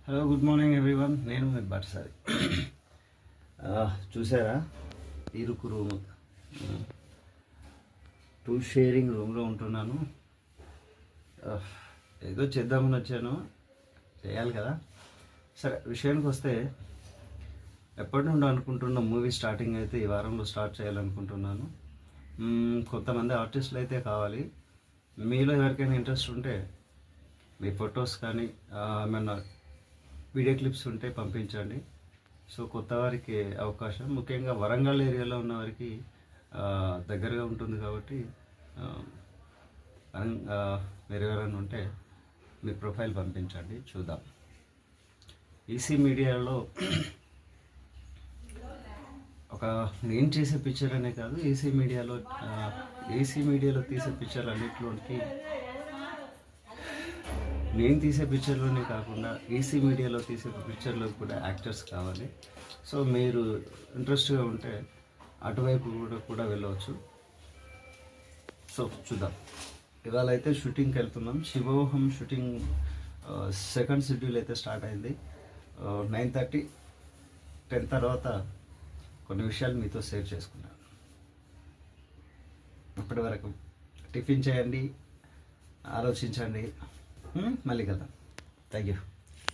Hello, good morning everyone. నేను మీ బట్సారి. చూసారా, ఇరుకు రూమ్, 2 షేరింగ్ రూమ్లో ఉంటున్నాను. ఏదో చేద్దామని వచ్చాను, చేయాలి కదా. సరే, విషయానికి వస్తే ఎప్పటి నుండి అనుకుంటున్న మూవీ స్టార్టింగ్ అయితే ఈ వారంలో స్టార్ట్ చేయాలనుకుంటున్నాను. కొంతమంది ఆర్టిస్టులు అయితే కావాలి. మీలో ఎవరికైనా ఇంట్రెస్ట్ ఉంటే మీ ఫొటోస్ కానీ ఏమన్నా వీడియో క్లిప్స్ ఉంటే పంపించండి. సో కొత్త వారికి అవకాశం, ముఖ్యంగా వరంగల్ ఏరియాలో ఉన్న వారికి దగ్గరగా ఉంటుంది కాబట్టి మీరు ఎవరైనా ఉంటే మీ ప్రొఫైల్ పంపించండి, చూద్దాం. ఈసీ మీడియాలో ఒక నేను చేసే పిక్చర్ అనే కాదు, ఈసీ మీడియాలో తీసే పిక్చర్ అన్నింటిలోకి నేను తీసే పిక్చర్లోనే కాకుండా ఈసీ మీడియాలో తీసే పిక్చర్లో కూడా యాక్టర్స్ కావాలి. సో మీరు ఇంట్రెస్ట్గా ఉంటే అటువైపు కూడా వెళ్ళవచ్చు. సో చూద్దాం. ఇవాళ అయితే షూటింగ్కి వెళ్తున్నాం. శివోహం షూటింగ్ సెకండ్ షెడ్యూల్ అయితే స్టార్ట్ అయింది. 9:30, 10 తర్వాత కొన్ని విషయాలు మీతో షేర్ చేసుకున్నాను. ఇప్పటి వరకు టిఫిన్ చేయండి, ఆలోచించండి, మళ్ళీ కదా. Thank you.